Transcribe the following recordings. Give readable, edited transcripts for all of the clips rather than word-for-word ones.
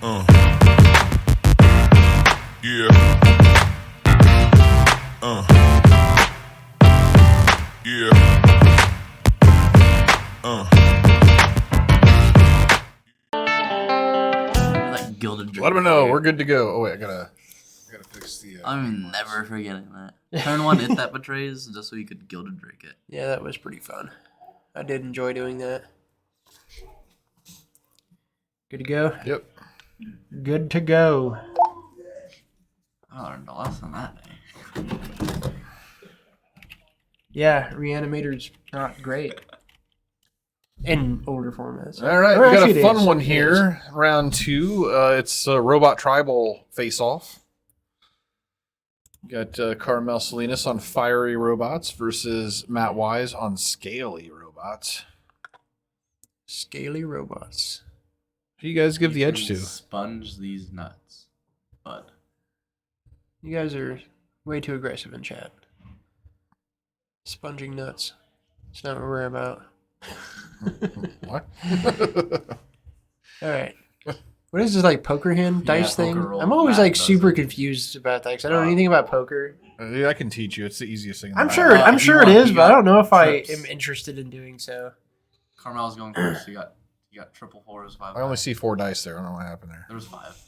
Yeah. Yeah. Like gilded drink. Let them know we're good to go. Oh wait, I gotta fix the. I'm never forgetting that. Turn one, hit that betrays, just so you could gilded drink it. Yeah, that was pretty fun. I did enjoy doing that. Good to go? Yep. Good to go. I learned a lesson that day. Yeah, Reanimator's not great. In older formats. All right, Or we got actually a it fun is. one It here. Round 2. It's Robot Tribal face-off. Got Carmel Salinas on Fiery Robots versus Matt Wise on Scaly Robots. Scaly robots. Who do you guys give the edge to? Sponge these nuts. Bud. You guys are way too aggressive in chat. Sponging nuts. It's not what we're about. What? Alright. What is this, like, poker hand dice poker thing? roll. I'm always, Matt like, does super it. confused about that because I don't know anything about poker. Yeah, I can teach you. It's the easiest thing. in the I'm world. sure if you it want, is, you but I got don't know if trips. I am interested in doing so. Carmel's going first. You got triple fours, 5 I only high. see 4 dice there. I don't know what happened there. There was 5.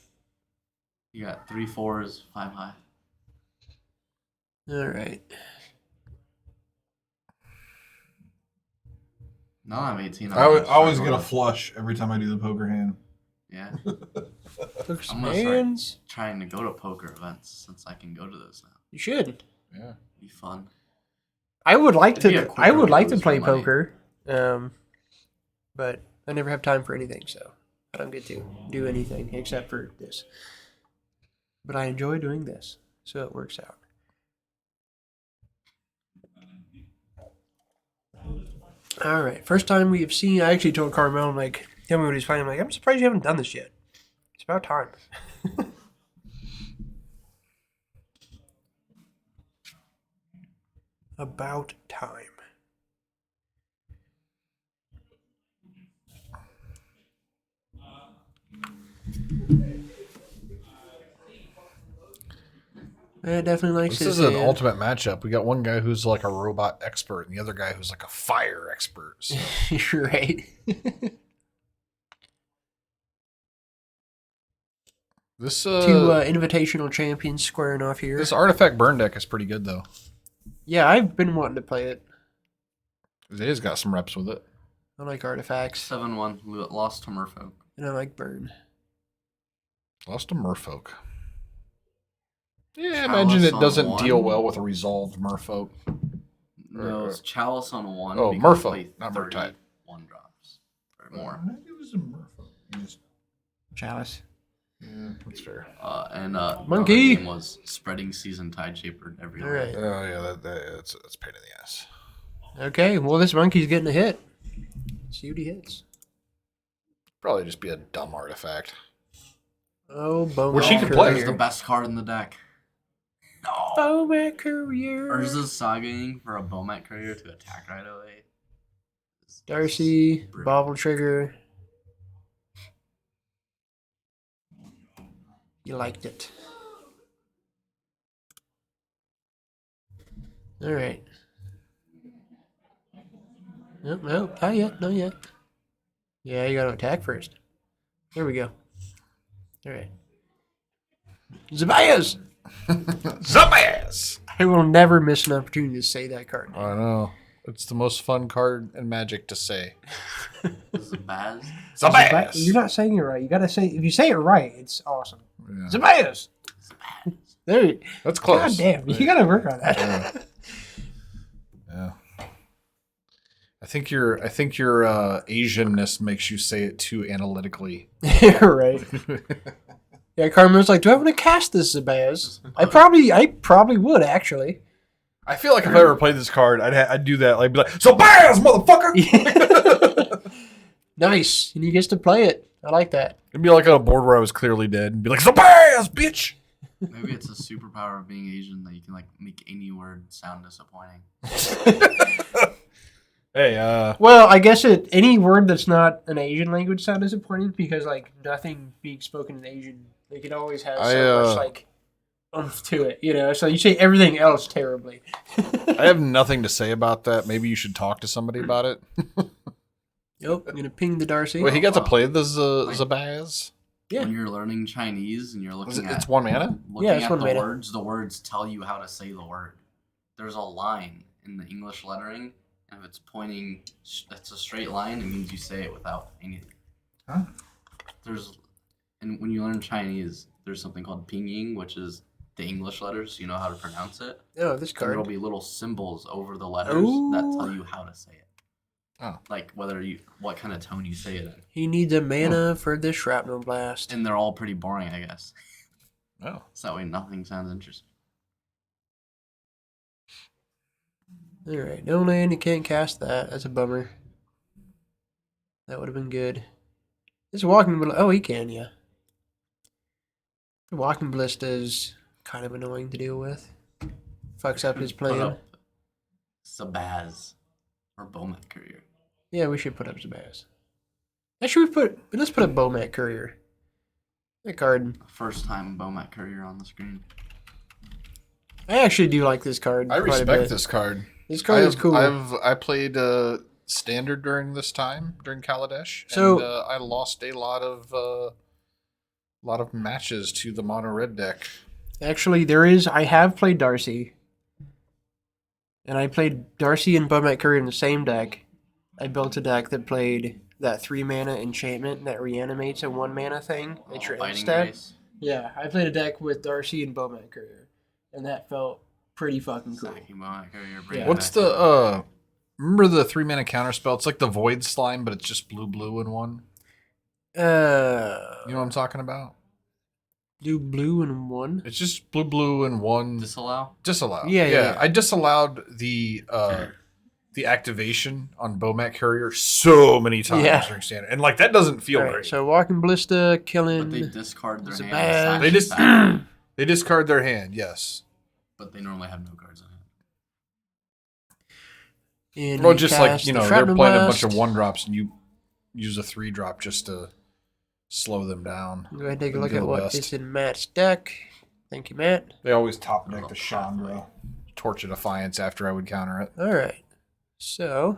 You got 3 fours, 5 high. Alright. No, I'm 18. I always get a flush every time I do the poker hand. Yeah. Took some I'm gonna start hands. trying to go to poker events since I can go to those now. You should. Yeah. Be fun. I would like It'd be a to. quicker I would way like to to play lose money. poker, but I never have time for anything, so I don't get to do anything except for this. But I enjoy doing this, so it works out. All right, first time we have seen. I actually told Carmel, I'm like, tell me what he's playing. I'm like, I'm surprised you haven't done this yet. It's about time. About time. I definitely likes This his is an hand. ultimate matchup. We got one guy who's like a robot expert and the other guy who's like a fire expert. So. You're right. This Two invitational champions squaring off here. this artifact burn deck is pretty good though. Yeah, I've been wanting to play it. Zay's got some reps with it. I like artifacts, 7-1. Lost to Merfolk. and I like burn. Lost to Merfolk. Yeah, I Chalice imagine it on doesn't 1. deal well with a resolved Merfolk. No, it's Chalice on 1. Oh, because Merfolk, play not 30 Murktide. 1 drops. Or more. Maybe it was a Murphy. You just- Chalice. Yeah, that's fair. And Monkey! the other game was Spreading Season Tide Shaper every All way. right. Oh yeah, that's a pain in the ass. Okay, well, this monkey's getting a hit. See what he hits. Probably just be a dumb artifact. Oh, Bowman Which he can Courier. play. It's the best card in the deck. No. Bowman Courier. Urza's sagaing for a Bomat Courier to attack right away. Darcy, Bobble Trigger. You liked it. All right. Nope, nope, not yet, not yet. Yeah, you gotta attack first. There we go. All right. Zabayas! Zubaz! I will never miss an opportunity to say that card. I know. It's the most fun card in Magic to say. This is a Baz. Zubaz! You're not saying it right. You gotta say, if you say it right, it's awesome. Yeah. Zabayas! There you That's close. God damn, you gotta work on that. Yeah. I think your Asianness makes you say it too analytically. Right. Yeah, Carmen's like, do I want to cast this Zabaz? I probably would actually. I feel like if I ever played this card, I'd do that. Like, be like, Zubaz, motherfucker! Nice, and he gets to play it. I like that. It'd be like on a board where I was clearly dead, and be like, Zubaz, bitch! Maybe it's a superpower of being Asian that you can like make any word sound disappointing. Hey, Well, I guess any word that's not an Asian language sound disappointing because like nothing being spoken in Asian, like it always has so much like oomph to it, you know. So you say everything else terribly. I have nothing to say about that. Maybe you should talk to somebody about it. Nope, I'm gonna ping the Darcy. Wait, he got to play the Zabaz? Yeah. When you're learning Chinese and you're looking at It's 1 mana? looking it's at one the mana. words, the words tell you how to say the word. There's a line in the English lettering, and if it's pointing, it's a straight line. It means you say it without anything. Huh? And when you learn Chinese, there's something called pinyin, which is the English letters. So you know how to pronounce it. Oh, this And card. there'll be little symbols over the letters that Ooh. tell you how to say it. Oh. Like what kind of tone you say it in. He needs a mana for the shrapnel blast. And they're all pretty boring, I guess. Oh. So that way nothing sounds interesting. All right, no land. You can't cast that. That's a bummer. That would have been good. This walking ballista. Oh, he can, yeah. The walking ballista is kind of annoying to deal with. Fucks up his Put plan. up Sabaz or Bomat Courier. Yeah, we should put up Zabaz. Actually, let's put up Bomat Courier. That card. First time Bomat Courier on the screen. I actually do like this card. I quite a respect bit. this card. This card is cool. I played Standard during this time, during Kaladesh, So- and I lost a lot of matches to the mono red deck. Actually, I have played Darcy. And I played Darcy and Bomat Courier in the same deck. I built a deck that played that 3 mana enchantment that reanimates a 1 mana thing at your end Fighting step. race. Yeah, I played a deck with Darcy and Bomat Courier. And that felt pretty fucking cool. Sacking Bomat Courier. bring Yeah. it What's back. the remember the 3 mana counter spell? It's like the Void Slime, but it's just blue in one. You know what I'm talking about? Do blue and 1? It's just blue and one. Disallow? Disallow. Yeah. I disallowed the activation on Bomat Courier so many times Yeah. during Standard, and like that doesn't feel Alright, great. so Walking Ballista, killing. But they discard their It's a hand. bad- and They sack it just- back, They discard their hand. Yes. but they normally have no cards in hand. and Well, you just cast like the they're Shrapnel playing a bunch of Blast. 1-drops, and you use a 3-drop just to slow them down. Go ahead and take a Wouldn't look do at the what best. is in Matt's deck. Thank you, Matt. They always top deck the Chandra. Torch of Defiance after I would counter it. All right. So,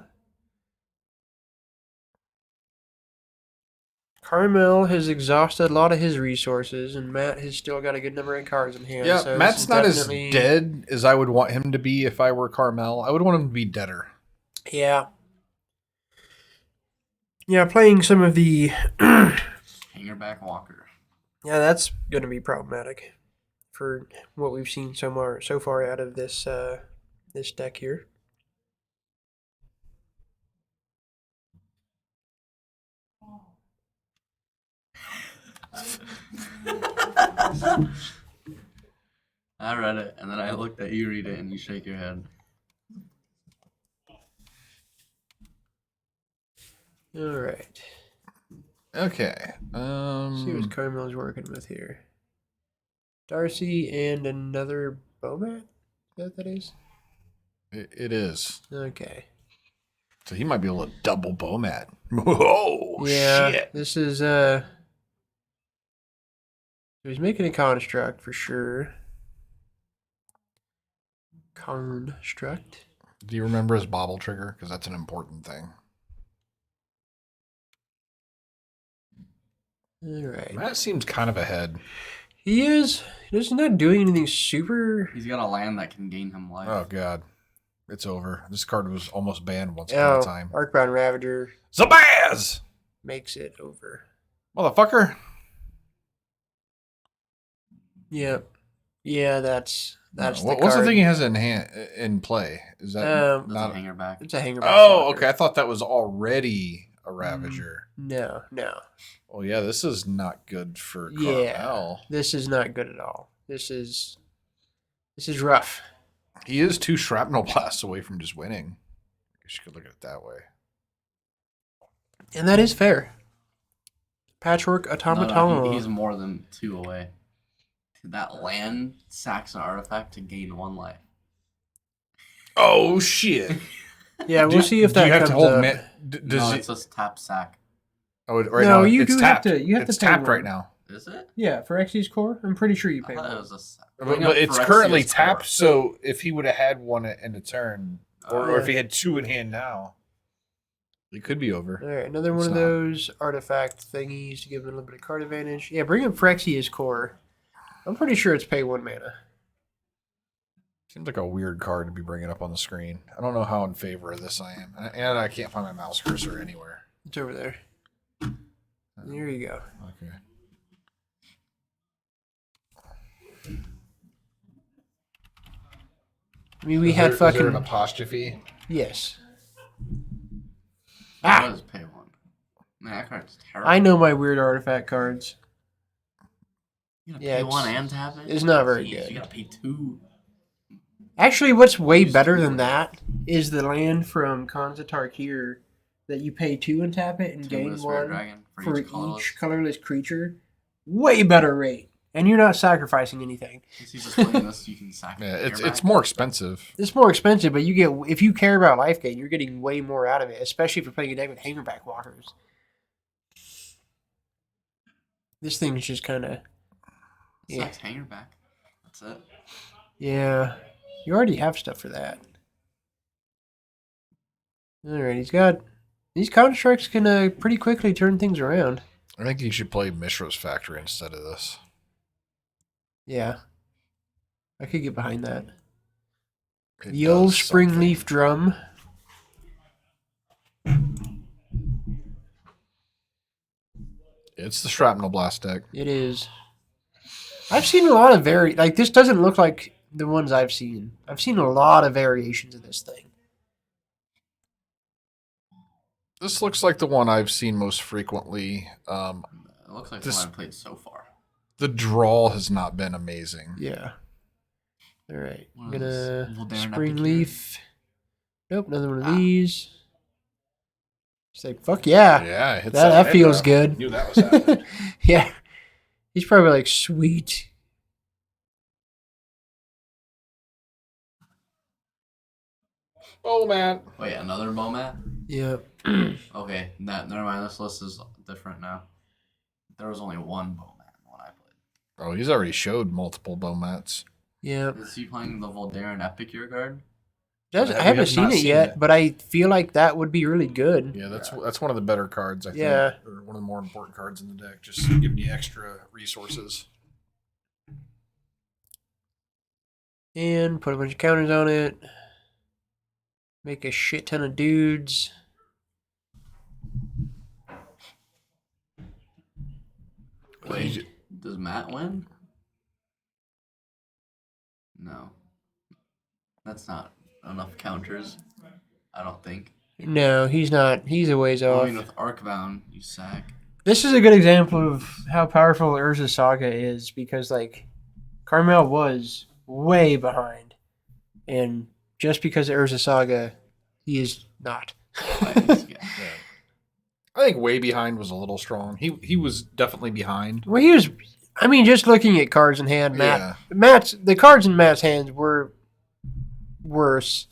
Carmel has exhausted a lot of his resources, and Matt has still got a good number of cards in hand. Yeah, so this Matt's is not as definitely- dead as I would want him to be if I were Carmel. I would want him to be deader. Yeah. Yeah, playing some of the. Hangerback Walker. Yeah, that's going to be problematic for what we've seen so far out of this this deck here. I read it, and then I looked at you read it, and you shake your head. All right. Okay. See what Carmel's working with here. Darcy and another Bomat? Is that what that is? It is. Okay. So he might be able to double Bomat. Oh, Yeah, shit. this is he's making a construct for sure. Construct. Do you remember his bobble trigger? Because that's an important thing. All right. Matt seems kind of ahead. He is. He's not doing anything super. He's got a land that can gain him life. Oh, God. It's over. This card was almost banned once upon a time. Arcbound Ravager Zabaz! makes it over. Motherfucker. Yep. Yeah, that's What's the the card. thing he has in play? Is that That's not a hangerback. It's a hanger. Oh, okay. I thought that was already a Ravager. No. Well, yeah, this is not good for Yeah. Carmel. This is not good at all. This is rough. He is 2 shrapnel blasts away from just winning. I guess you could look at it that way. And that is fair. Patchwork No, automaton. he's more than 2 away. That land sacks an artifact to gain 1 life. Oh, shit. Yeah, we'll see if Do that you have comes to hold up. does No, it, it's just tap sack. oh, right No, now you it's do have tapped. to- you have it's to pay tapped one. right now. Is it? Yeah, for Xyz Core, I'm pretty sure you I pay thought it one. was a sack. But it's currently tapped, so if he would have had one in a turn, or if he had two in hand now, it could be over. All right, another It's one of not. those artifact thingies to give him a little bit of card advantage. Yeah, bring him Phyrexia's Core. I'm pretty sure it's pay 1 mana. Seems like a weird card to be bringing up on the screen. I don't know how in favor of this I am, and I can't find my mouse cursor anywhere. It's over there. There you go. Okay. I mean, we had Is there an fucking apostrophe? yes. That was pay 1. Man, that card's terrible. I know my weird artifact cards. You gotta Yeah, pay 1 it's- and tap it? it's not very Jeez, good. You gotta pay 2. Actually, what's way better than that is the land from Khans of Tarkir that you pay 2 and tap it and gain Two-list rare 1 dragon for each colorless. each colorless creature. Way better rate, and you're not sacrificing anything. Since he's just playing this, you can sack Yeah, it. it's more expensive. It's more expensive, but you get if you care about life gain, you're getting way more out of it, especially if you're playing a deck with Hangerback Walkers. This thing's just kind of yeah. Sucks hanger back. That's it. Yeah. You already have stuff for that. Alright, he's got these constructs can pretty quickly turn things around. I think you should play Mishra's Factory instead of this. Yeah. I could get behind that. It The old does spring something. leaf drum. It's the Shrapnel Blast deck. It is. I've seen a lot of like this doesn't look like the ones I've seen. I've seen a lot of variations of this thing. This looks like the one I've seen most frequently. It looks like This- the one I've played so far. The draw has not been amazing. Yeah. Alright. I'm What is gonna this? Voldaren spring Epicure? leaf. Nope, another one of these. It's like, fuck yeah. Yeah, it hits That head feels drop. good. Knew that was happening. Yeah. He's probably like, sweet. Oh man. Wait, another Bomat? Yeah. Okay, never mind. This list is different now. There was only one Bomat when I played. Oh, he's already showed multiple Bomats. Yeah. Is he playing the Voldaren Epicure card? I We haven't have seen not it seen yet, it. but I feel like that would be really good. Yeah, that's one of the better cards, I think. Yeah. Or one of the more important cards in the deck. Just giving you extra resources. And put a bunch of counters on it. Make a shit ton of dudes. Wait, does Matt win? No. That's not enough counters. I don't think. No, he's not. He's a ways I off. mean, with Arcbound, you sack. This is a good example of how powerful Urza Saga is because, like, Carmel was way behind. And just because of Urza Saga, he is not. Yeah. I think way behind was a little strong. He was definitely behind. Well, he was. I mean, just looking at cards in hand, Yeah. the cards in Matt's hands were worse.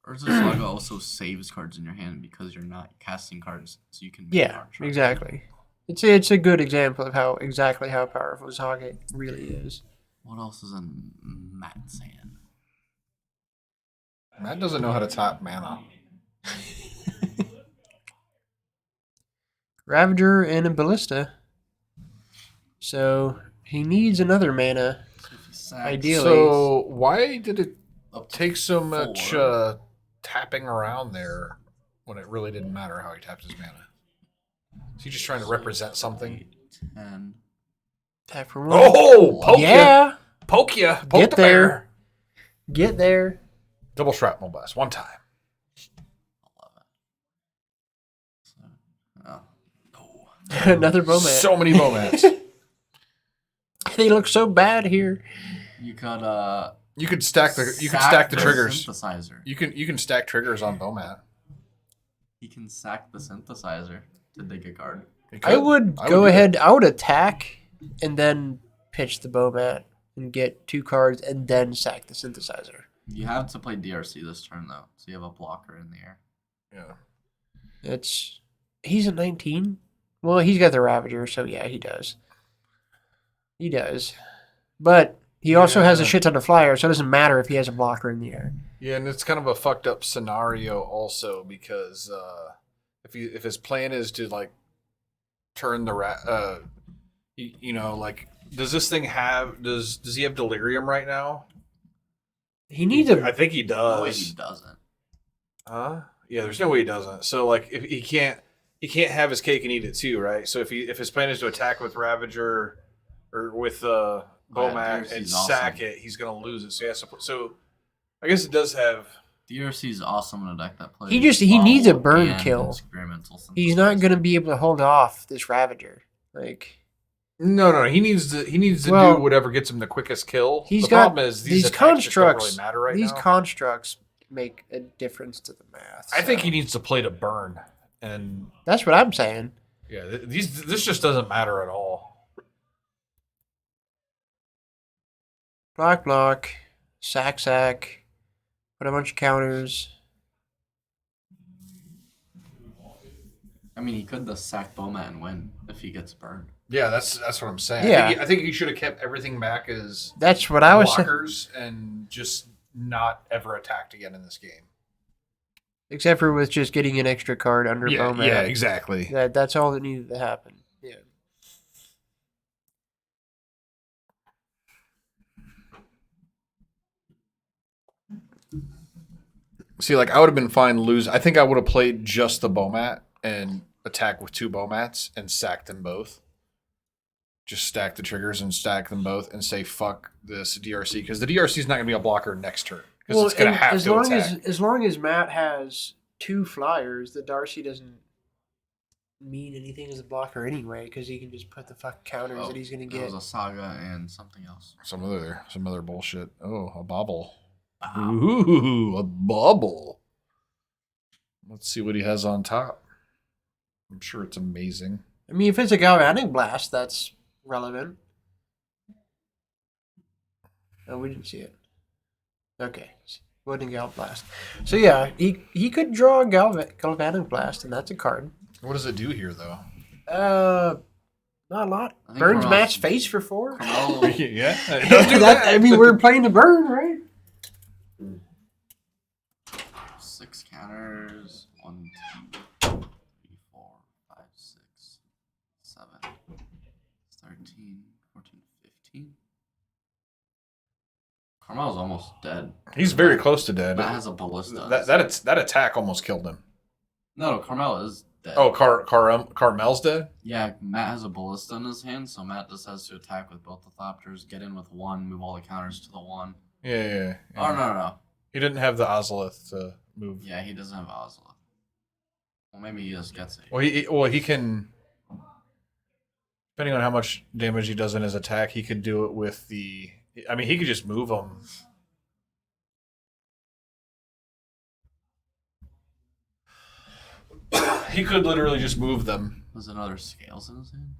Urza Saga also saves cards in your hand because you're not casting cards, so you can make Yeah, archer. exactly. It's a good example of how powerful Saga really is. What else is in Matt's hand? Matt doesn't know how to tap mana. Ravager and a Ballista. So he needs another mana. So if he sacks Ideally. So why did it up to take so much 4, tapping around there when it really didn't matter how he tapped his mana? Is he just trying to represent something? 10. Tap for one. Oh, poke ya! yeah. Poke ya! Poke Get the there. bear. Get there. Double shrapnel blast, one time. 11. So, no. Another Bowman. So many Bomats. They look so bad here. You could You could stack the triggers. Synthesizer. You can stack triggers on Bomat. He can sack the synthesizer to dig a card. You I could. would I would go do ahead. I would attack and then pitch the Bowman and get 2 cards and then sack the synthesizer. You have to play DRC this turn though, so you have a blocker in the air. Yeah. He's at 19. Well, he's got the Ravager, so yeah, he does. He does, but he also has a shit ton of flyers, so it doesn't matter if he has a blocker in the air. Yeah, and it's kind of a fucked up scenario also because if his plan is to like turn the like does this thing have does he have delirium right now? He needs I think he does. No way he doesn't. Yeah, there's no way he doesn't. So like if he can't have his cake and eat it too, right? So if his plan is to attack with Ravager or with Bomat and sack it, he's gonna lose it. So he has to so I guess it does have DRC is awesome in a deck that plays. he needs a burn and kill. Experimental He's not going to be able to hold off this Ravager. Like no, he needs to do whatever gets him the quickest kill. He's the got problem is these attacks just don't constructs. really matter right these now. constructs make a difference to the math. I think he needs to play to burn, and that's what I'm saying. yeah, this just doesn't matter at all. Block, sack. Put a bunch of counters. I mean, he could just sack Bomat and win if he gets burned. Yeah, that's what I'm saying. Yeah. I think he should have kept everything back as That's what I was saying. blockers and just not ever attacked again in this game. Except for with just getting an extra card under Bomat. Yeah, exactly. That's all that needed to happen. Yeah. See, like I would have been fine lose. I think I would have played just the Bomat and attack with 2 Bomats and sack them both. Just stack the triggers and stack them both and say fuck this DRC because the DRC is not going to be a blocker next turn because it's going to have to attack. As long as Matt has 2 flyers, the Darcy doesn't mean anything as a blocker anyway because he can just put the fuck counters that he's going to There get. was a Saga and something else. Some other bullshit. Oh, a bobble. Ooh, a bubble. Let's see what he has on top. I'm sure it's amazing. I mean, if it's a Galvanic Blast, that's relevant. Oh, we didn't see it. Okay. Wooden Gal Blast. So yeah, he could draw a Galvanic Blast, and that's a card. What does it do here, though? Not a lot. I think Burns Corral's- match face for 4. Carmelo, Yeah, it does do that. I mean, we're playing the burn, right? 6 counters. 1, 2, 3, 4, 5, 6, 7, 13, 14, 15. Carmelo's almost dead. He's very close to dead. Matt has a ballista. That attack almost killed him. No, Carmelo is dead. Oh, Carmel's dead? Yeah, Matt has a ballista in his hand, so Matt just has to attack with both the Thopters, get in with 1, move all the counters to the 1. Yeah. Oh, no. He didn't have the Ozolith to move. Yeah, he doesn't have Ozolith. Well, maybe he just gets it. Well, he can. Depending on how much damage he does in his attack, he could do it with the. I mean, he could just move them. He could literally just move them. Was another Scales in his hand?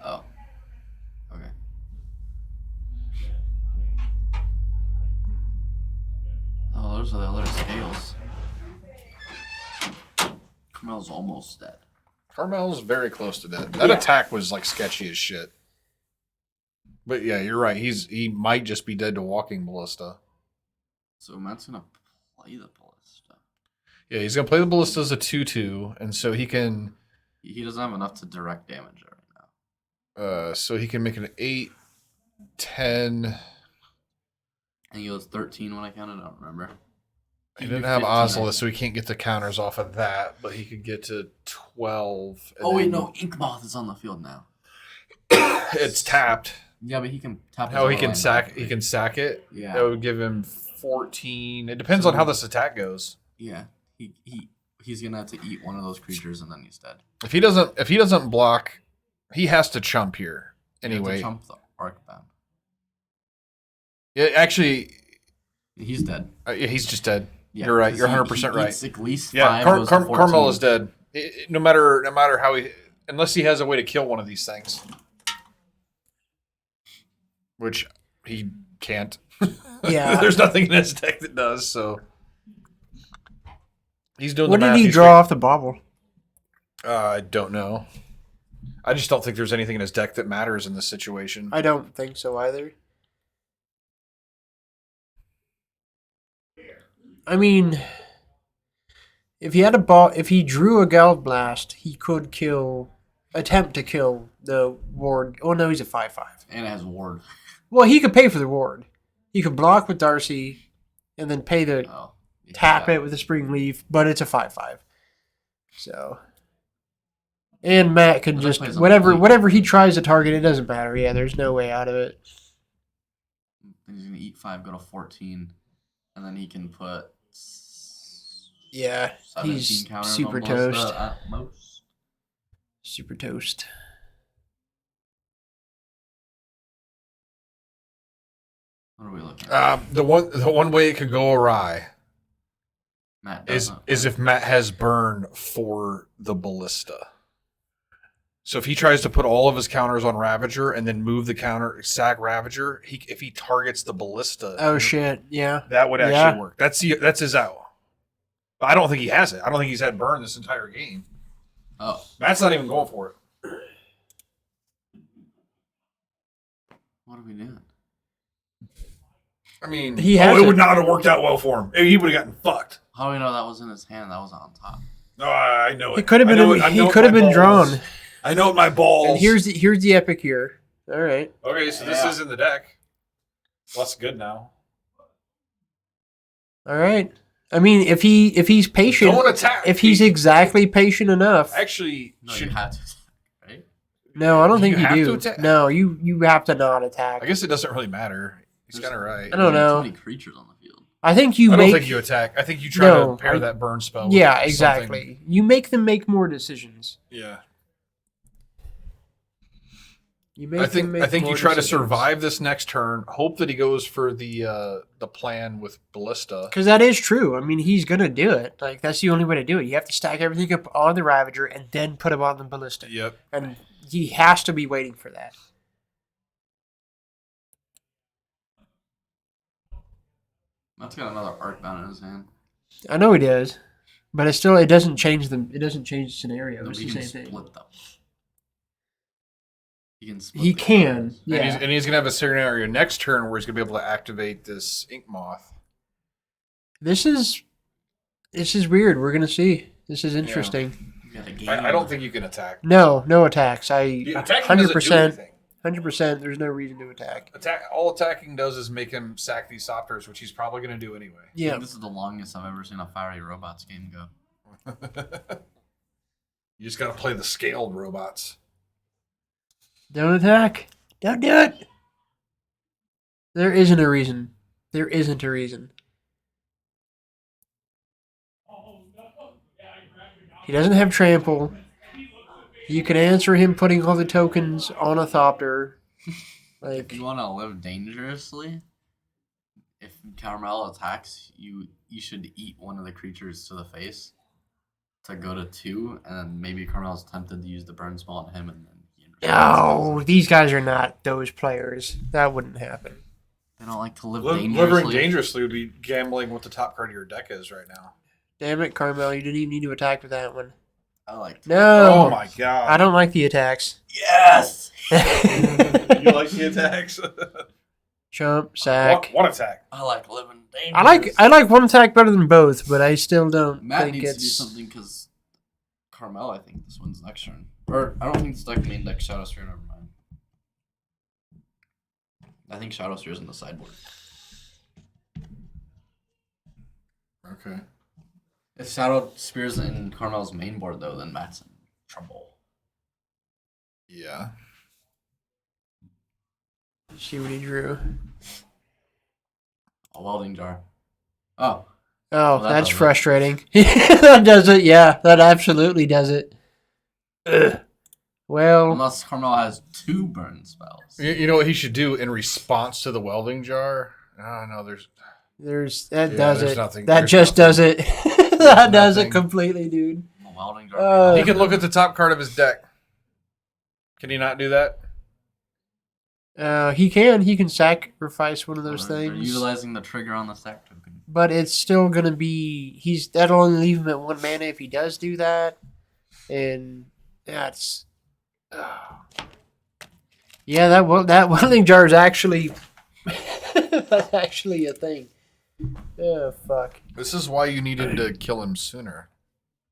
Oh. Okay. Oh, those are the other Scales. Carmel's almost dead. Carmel's very close to dead. That attack was like sketchy as shit. But yeah, you're right. He might just be dead to walking ballista. So Matt's gonna play the ballista. Yeah, he's gonna play the ballista as a 2/2, and so he can. He doesn't have enough to direct damage it right now. So he can make an 8, 10. I think it was 13 when I counted. I don't remember. He didn't have Ozolith, so he can't get the counters off of that, but he could get to 12. Oh wait, no, Inkmoth is on the field now. It's tapped. Yeah, but he can tap. Oh, he can sack. He can sack it. Yeah. That would give him 14. It depends on how this attack goes. Yeah, he's gonna have to eat one of those creatures and then he's dead. If he doesn't block, he has to chump here anyway. To chump the Arcbound. Yeah, actually, He's dead. yeah, he's just dead. Yeah, You're right. 'cause You're he 100% right. eats at least Yeah, 5. goes to 14. Carmel is dead. No matter how he, unless he has a way to kill one of these things. which he can't. Yeah. There's nothing in his deck that does, so. He's doing What the did math. he He's draw off the bobble? I don't know. I just don't think there's anything in his deck that matters in this situation. I don't think so either. I mean, if he drew a Gallop Blast, he could attempt to kill the ward. Oh no, he's a 5/5. And it has ward. Well, he could pay for the ward. He could block with Darcy, and then pay the Oh. Yeah. tap it with a Spring Leaf, but it's a 5/5. So, and Matt can But that just plays a whatever complete- he tries to target, it doesn't matter. Yeah, there's no way out of it. Then he's gonna eat 5, go to 14, and then he can put Yeah, 17 he's counters super on Ballista toast. at most. Super toast. What are we looking at? The one way it could go awry Matt is doesn't. if Matt has burn for the Ballista. So if he tries to put all of his counters on Ravager and then move the counter, sack Ravager, if he targets the Ballista, Oh shit! Yeah, that would actually Yeah. work. That's his out. But I don't think he has it. I don't think he's had burn this entire game. Oh, Matt's not even going for it. what are we doing? I mean, He has it it. would not have worked out well for him. He would have gotten fucked. How do we know that was in his hand? That was on top. No, I know it. he could have I know been. it- I He know it could have my been balls. drawn. I know it my balls. And here's the epic here. All right. Okay, so this is in the deck. Well, that's good now. All right. I mean, if he's patient, Don't attack. if he's exactly patient enough. Actually, No, should you had to, right? No, I don't Do think you you have to do. attack? No, you have to not attack. I guess it doesn't really matter. He's kind of right. I don't know. Too many creatures on the field. I think you I don't make. think you attack. I think you try No, to pair I- that burn spell. With Yeah, something. exactly. You make them make more decisions. Yeah. You make I them think make I think you more try to decisions. survive this next turn. Hope that he goes for the plan with Ballista. Because that is true. I mean, he's gonna do it. Like that's the only way to do it. You have to stack everything up on the Ravager and then put him on the Ballista. Yep. And he has to be waiting for that. Matt's got another Arcbound in his hand. I know he does, but it doesn't change them. It doesn't change the scenario. No, It's but he the can same thing. split them. He can split He the can. counters. Yeah. And he's gonna have a scenario next turn where he's gonna be able to activate this Ink Moth. This is weird. We're gonna see. This is interesting. You got a game. I don't think you can attack. No attacks. Attacking doesn't do 100%. anything. 100%. There's no reason to attack. All attacking does is make him sack these softwares, which he's probably gonna do anyway. I Yeah. think this is the longest I've ever seen a Fiery Robots game go. You just gotta play the scaled robots. Don't attack. Don't do it. There isn't a reason. There isn't a reason. He doesn't have trample. You can answer him putting all the tokens on a Thopter. Like, If you want to live dangerously, if Carmel attacks, you should eat one of the creatures to the face to go to 2, and then maybe Carmel's tempted to use the burn spell on him, and then he no, these guys are not those players. That wouldn't happen. They don't like to live Living dangerously. dangerously would be gambling what the top card of your deck is right now. Damn it, Carmel, you didn't even need to attack with that one. I like to. No. Oh my god! I don't like the attacks. Yes! You like the attacks? Jump, sack. One attack. I like living dangerous. I like one attack better than both, but I still don't Matt think needs to do it's. something because Carmel, I think this wins next turn. Or I don't think this deck main deck Shadow Sphere. Never mind. I think Shadow Sphere is in the sideboard. Okay. If Shadow Spear's in Carmel's main board, though, then Matt's in trouble. Yeah. See what he drew. A welding jar. Oh, Oh, that that's does it. frustrating. That does it. Yeah, that absolutely does it. Ugh. Well, unless Carmel has 2 burn spells. You know what he should do in response to the welding jar? Oh no, there's that Yeah, does there's it. nothing- That there's just nothing. does it. That does it nothing. completely, dude. A welding jar. he can look at the top card of his deck. Can he not do that? He can sacrifice one of So those they're things. utilizing the trigger on the sack token. But it's still gonna be that'll only leave him at 1 mana if he does do that. And that's yeah, that welding jar is actually that's actually a thing. Oh fuck. This is why you needed to kill him sooner.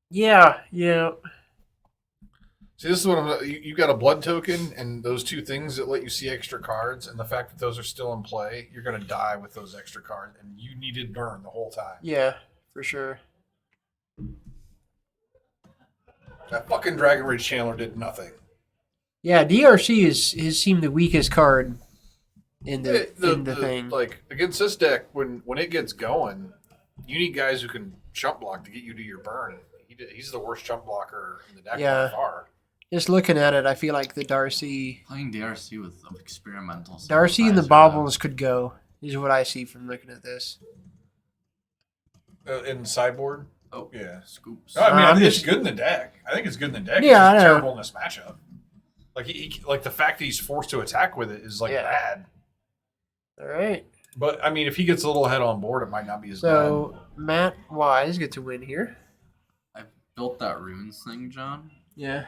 Yeah. See, this is what you got a blood token and those two things that let you see extra cards, and the fact that those are still in play, you're gonna die with those extra cards, and you needed burn the whole time. Yeah, for sure. That fucking Dragon Rage Chandler did nothing. Yeah, DRC has seemed the weakest card in the thing. Like against this deck, when it gets going, you need guys who can jump block to get you to your burn. He's the worst jump blocker in the deck by far. Just looking at it, I feel like the Darcy Playing DRC with experimental. Darcy and the synthesizer, baubles could go. Is what I see from looking at this. In the sideboard. Oh Yeah. scoops. No, I mean, I I'm think just- it's good in the deck. I think it's good in the deck. Yeah, It's just I know. terrible in this matchup. Like like the fact that he's forced to attack with it is like Yeah. bad. All right. But I mean, if he gets a little ahead on board, it might not be as So Matt Wise gets a win here. I built that runes thing, John. Yeah.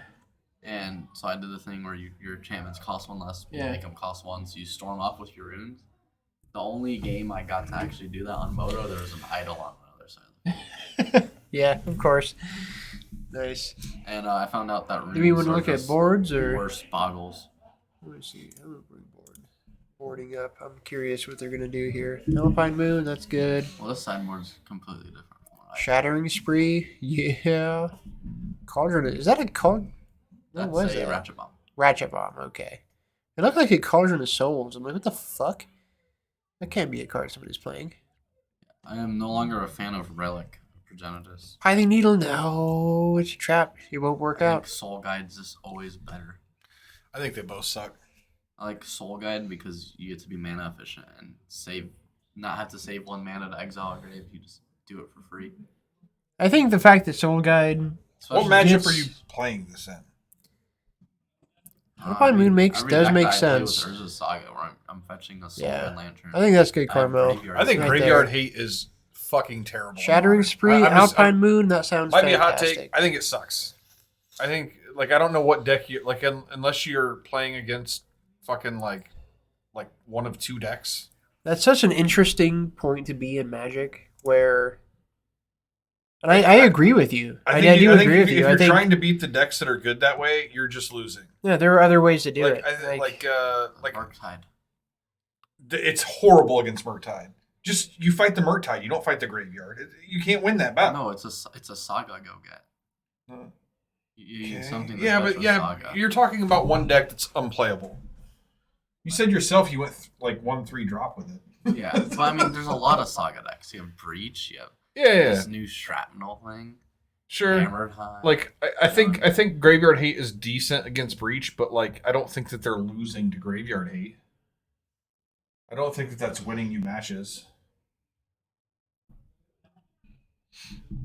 And so I did the thing where your enchantments cost 1 less, you Yeah. make them cost 1, so you storm off with your runes. The only game I got to actually do that on Moto, there was an idol on the other side. Yeah, of course. Nice. And I found out that runes Do we want to are look at just boards or? worse boggles. Let me see. I'm gonna bring boarding up. I'm curious what they're gonna do here. Alpine Moon, that's good. Well, this sideboard's completely different from what I Shattering Spree, yeah. Cauldron, is that a cauldron? What That's was a that? ratchet bomb. Ratchet Bomb, okay. It looked like a Cauldron of Souls. I'm like, what the fuck? That can't be a card somebody's playing. I am no longer a fan of Relic Progenitus. Pithing Needle, no, it's a trap. It won't work I think out. Soul Guide's just always better. I think they both suck. I like Soul Guide because you get to be mana efficient and not have to save 1 mana to exile a grave. You just do it for free. I think the fact that Soul Guide, What Especially- matchup gets- are you playing this in? Alpine Moon does deck make I play with sense. Urza's Saga, where I'm fetching a Soul Yeah. Guide Lantern. I think that's good, I have Carmel. Graveyard I think Right Graveyard there. Hate is fucking terrible. Shattering Spree, Alpine Moon, that sounds Might be a fantastic. hot take. I think it sucks. I think I don't know what deck you like unless you're playing against fucking like one of 2 decks. That's such an interesting point to be in Magic, where, and I agree with you. I do agree with you. If I you're think trying to beat the decks that are good that way, you're just losing. yeah, there are other ways to do it. Like Murktide. it's horrible against Murktide. Just you fight the Murktide, you don't fight the graveyard. You can't win that battle. No, it's a Saga go get. You need something that's Yeah, better but for yeah, Saga. you're talking about one deck that's unplayable. You said yourself you went 1/3 drop with it. Yeah, but I mean, there's a lot of Saga decks. You have Breach, you have Yeah, this new Shrapnel thing, sure. Hammered High. Like I think Graveyard Hate is decent against Breach, but like I don't think that they're losing to Graveyard Hate. I don't think that that's winning you matches.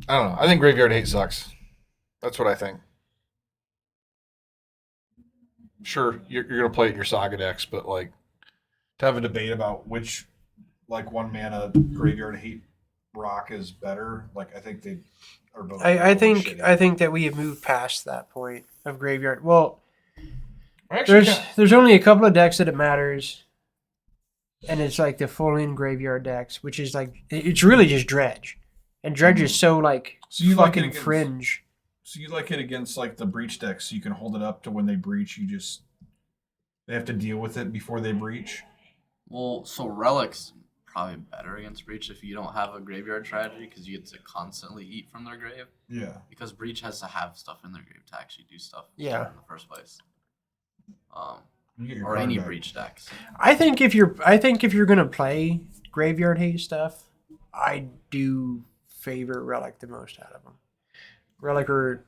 I don't know. I think Graveyard Hate sucks. That's what I think. Sure, you're gonna play it in your Saga decks, but like to have a debate about which like 1 mana Graveyard Hate rock is better, like I think they are both. I think shitty. that we have moved past that point of Graveyard. Well, Actually, there's only a couple of decks that it matters, and it's like the full in Graveyard decks, which is like it's really just Dredge, and Dredge is so like So you like it fucking against- fringe. So you like it against like the breach decks, so you can hold it up to when they breach. They have to deal with it before they breach. Well, so Relic's probably better against Breach if you don't have a graveyard strategy because you get to constantly eat from their grave. Yeah. Because Breach has to have stuff in their grave to actually do stuff. Yeah. In the first place. You get your Or card any back. Breach decks. I think if you're gonna play Graveyard Hate stuff, I do favor Relic the most out of them. Relic or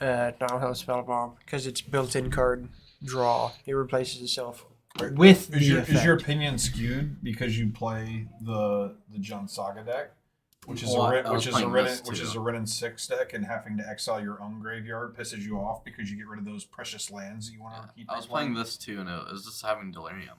Nile Spell Bomb, because it's built-in card draw. It replaces itself with Is the your effect. opinion skewed because you play the Jund Saga deck, which is Well, a I was playing this too. Wrenn 6 deck, and having to exile your own graveyard pisses you off because you get rid of those precious lands that you want to keep. I was playing this too, and it was just having Delirium.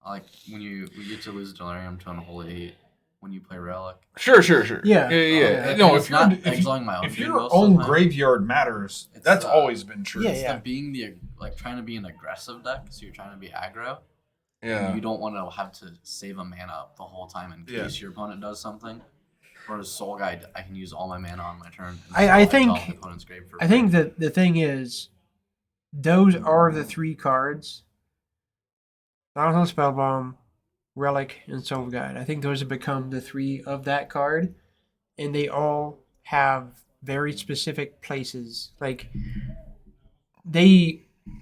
Like when you get to lose Delirium to Unholy 8 when you play Relic. Sure. Yeah. Yeah. No, It's if not you're exiling my own if green your most of own the time. graveyard matters, It's, that's always been true. Yeah, It's yeah. the being the like trying to be an aggressive deck, so you're trying to be aggro. Yeah. And you don't want to have to save a mana up the whole time in Yeah. case your opponent does something. Whereas Soul Guide, I can use all my mana on my turn. And I still exile think- my opponent's grave for I think that the thing is, those are the 3 cards. Downhill Spellbomb, Relic, and Soul Guide. I think those have become the 3 of that card, and they all have very specific places. Like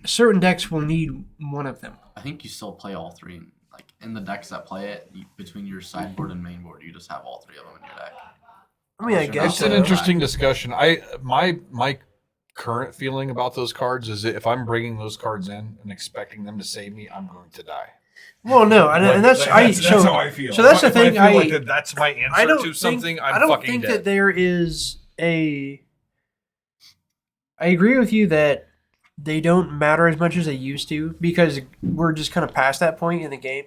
certain decks will need one of them. I think you still play all 3. Like in the decks that play it, between your sideboard and main board, you just have all 3 of them in your deck. I mean, I Unless you're guess not It's an playing interesting back. discussion. My current feeling about those cards is that if I'm bringing those cards in and expecting them to save me, I'm going to die. Well, no, and that's that's how I feel. So that's the If thing. I feel like that's my answer I don't to something. think, I'm I don't fucking think dead. that there is a. I agree with you that they don't matter as much as they used to because we're just kind of past that point in the game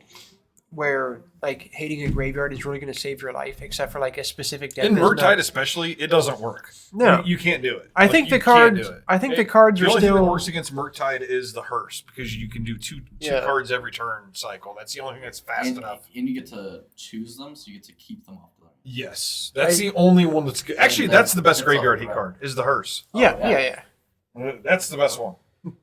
where like hating a graveyard is really going to save your life, except for like a specific deck. In that's not- Murktide especially, it doesn't work. No. You can't do it. I Like, think the you can't cards. do it. I think the cards The are only thing that still. works against Murktide is the hearse because you can do two Yeah. cards every turn cycle. That's the only thing that's fast And, enough. and you get to choose them, so you get to keep them off the line. Yes, that's the only one that's good. Actually, that's the best graveyard hate card is the hearse. Yeah, Oh, yeah. That's the best one. Mhm.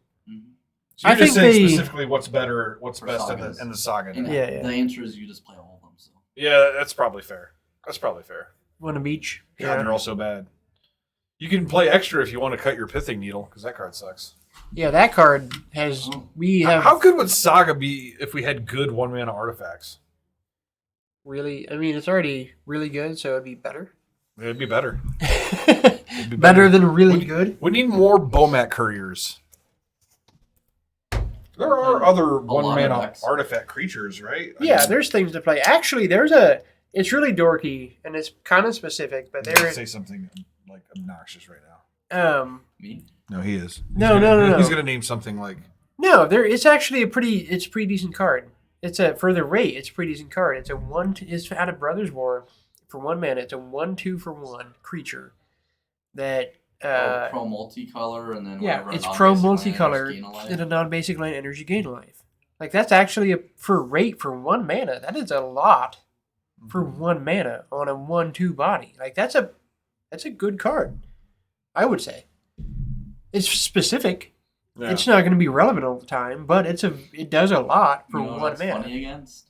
So you're I just think saying they- specifically what's better, what's For best sagas. in the saga. And Yeah, yeah. the answer is you just play all of them. So Yeah, that's probably fair. That's probably fair. One of each. God, Yeah. they're all so bad. You can play extra if you want to cut your pithing needle because that card sucks. Yeah, that card has. We have How good would Saga be if we had good 1-mana artifacts? really. I mean, it's already really good, so it'd be better. It'd be better. be better than really Would- good. We need more Bomat couriers. There are other lot of 1-mana decks. artifact creatures, right? I Yeah, mean, there's things to play. Actually, it's really dorky and it's kind of specific, but I'm gonna there. say something like obnoxious right now. me, No, he is. No, no. He's gonna name something like No, it's actually it's a pretty decent card. For the rate, it's a pretty decent card. It's a it's out of Brothers War for 1 mana. It's a 1/2 for 1 creature that pro multicolor, and then yeah, whatever it's non-basic pro land multicolor gain a life. and a non-basic land energy gain life. Like that's actually for rate for 1 mana. That is a lot for 1 mana on a 1/2 body. Like that's a good card. I would say it's specific. yeah. It's not going to be relevant all the time, but it does a lot for You know what 1 it's mana. funny against?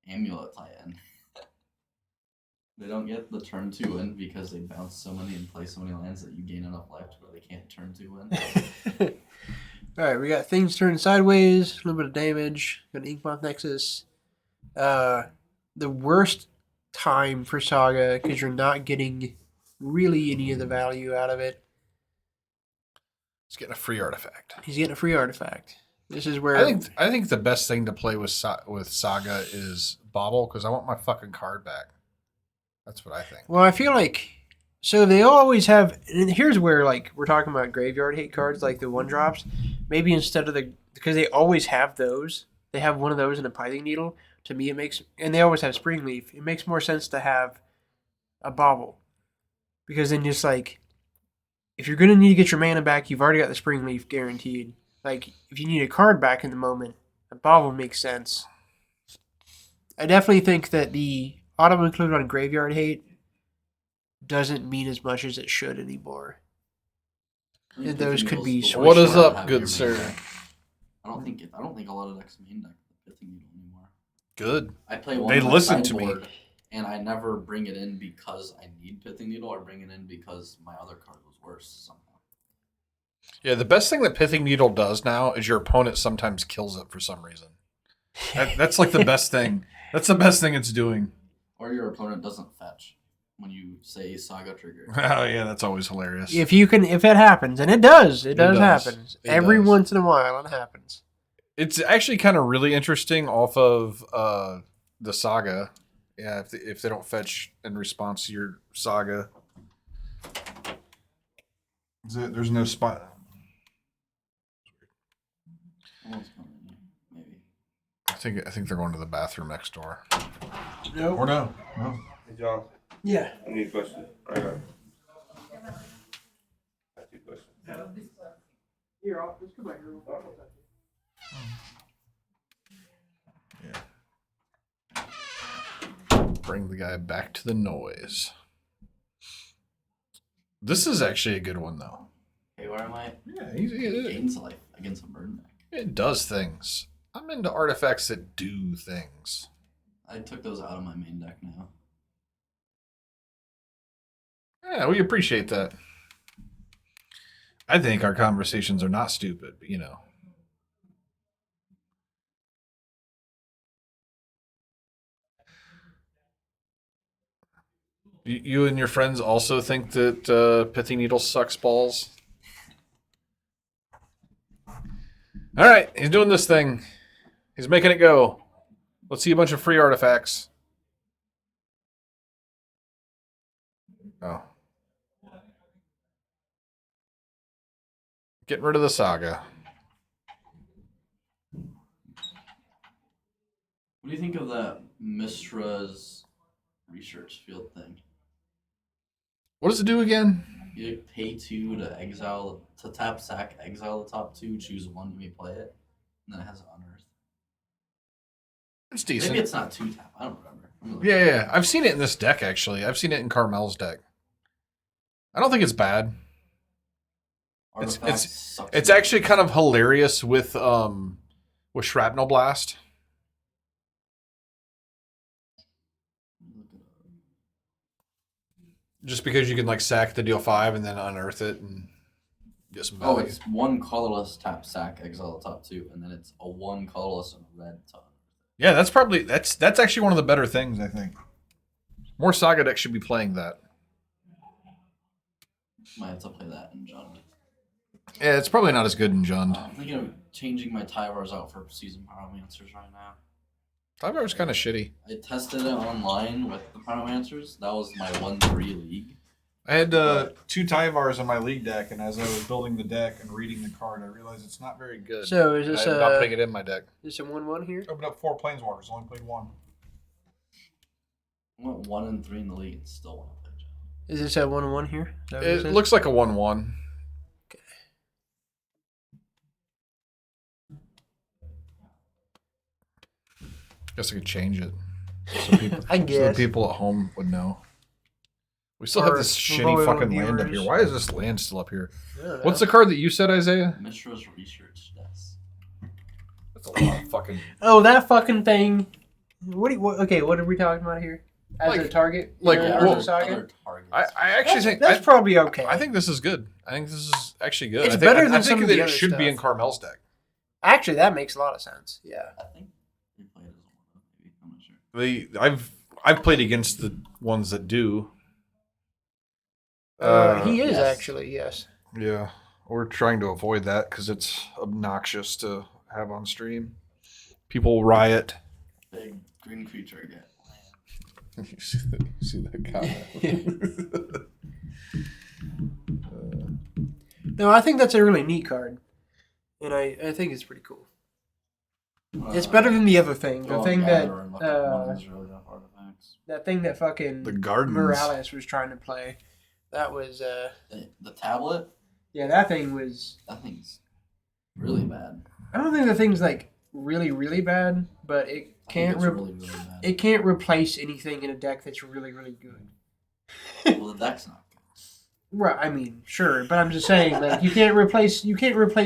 Amulet tie-in. They don't get the turn 2 win because they bounce so many and play so many lands that you gain enough life where they can't turn 2 win. All right, we got things turned sideways, a little bit of damage. Got an Inkmoth Nexus. The worst time for Saga because you're not getting really any of the value out of it. He's getting a free artifact. He's getting a free artifact. This is where I think the best thing to play with Saga is Bobble because I want my fucking card back. That's what I think. Well, I feel like so they always have. And here's where like we're talking about graveyard hate cards, like the 1-drops. Maybe instead of because they always have those, they have one of those in a Pithing Needle. To me, it makes, and they always have Spring Leaf. It makes more sense to have a Bobble because then just like if you're gonna need to get your mana back, you've already got the Spring Leaf guaranteed. Like if you need a card back in the moment, a Bobble makes sense. I definitely think that the auto include on graveyard hate doesn't mean as much as it should anymore. And those could be Pithing Needle's the switched What worst is way to up, have good your sir? main deck. I don't think a lot of decks main deck the Pithing Needle anymore. Good. I play one. They on my listen to me. sideboard, and I never bring it in because I need Pithing Needle. I bring it in because my other card was worse somehow. Yeah, the best thing that Pithing Needle does now is your opponent sometimes kills it for some reason. That's like the best thing. That's the best thing it's doing. Or your opponent doesn't fetch when you say Saga trigger. Oh yeah, that's always hilarious. If it happens, and it does does. happen. It Every does. once in a while, it happens. It's actually kind of really interesting off of the Saga. Yeah, if they don't fetch in response to your Saga. There's no spot. Almost coming in, maybe. think they're going to the bathroom next door. Nope. Or no. No. Hey, John, Yeah. I need a question. I got two questions. Here, I'll just come back here. Bring the guy back to the noise. This is actually a good one, though. Hey, where am I? Yeah, Gains life against a bird neck. it does things. I'm into artifacts that do things. I took those out of my main deck now. Yeah, we appreciate that. I think our conversations are not stupid, but you know. You and your friends also think that Pithy Needle sucks balls? All right, he's doing this thing. He's making it go. Let's see a bunch of free artifacts. Oh. Getting rid of the saga. What do you think of that Mistra's research field thing? What does it do again? You pay 2 to tap sack, exile the top 2, choose 1, you may play it, and then it has Unearth. It's decent. Maybe it's not 2 tap. I don't remember. Yeah. I've seen it in this deck, actually. I've seen it in Carmel's deck. I don't think it's bad. It's actually kind of hilarious with Shrapnel Blast. Just because you can like sack the deal 5 and then unearth it and get some value. it's 1 colorless tap sack, exile the top 2, and then it's a 1 colorless and a red ton. Yeah, that's actually one of the better things, I think. More Saga decks should be playing that. Might have to play that in Jund. Yeah, it's probably not as good in Jund. I'm thinking of changing my Tyvars out for Season Pyromancers right now. Tyvar's kind of shitty. I tested it online with the Pyromancers. That was my 1-3 league. I had 2 Tyvars on my league deck, and as I was building the deck and reading the card, I realized it's not very good. So is this I'm not putting it in my deck. is this a 1-1 here? Opened up 4 Planeswalkers, only played 1. I went 1-3 in the league and still want to play Jund. Is this a 1-1 here? Is that what this It is? looks like a 1/1. Guess I could change it. So people, I so the guess. people at home would know. We still Or have this shitty loyal fucking land up viewers. here. Why is this land still up here? I don't know. What's the card that you said, Isaiah? Mistra's Research Desk. That's a lot of fucking. Oh, that fucking thing. What are we talking about here? As Like- a target? like, As well, a saga? Other targets. I actually think That's probably okay. I think this is good. I think this is actually good. It's I think, better I than think some of that the it other should be in stuff. Carmel's deck. Actually, that makes a lot of sense. Yeah. I think they play it as a 1, maybe. I'm not sure. I've played against the ones that do. He is yes. actually, yes. Yeah, we're trying to avoid that because it's obnoxious to have on stream. People riot. Big green creature again. You see that comment? No, I think that's a really neat card. And I think it's pretty cool. It's better than the other thing. The thing that thing that fucking The gardens. Morales was trying to play. That was the tablet. yeah, that thing was That thing's really bad. I don't think the thing's like really, really bad, but it I think can't it's re- really bad. it can't replace anything in a deck that's really, really good. Well, the deck's not good. Right, I mean, sure, but I'm just saying, like, you can't replace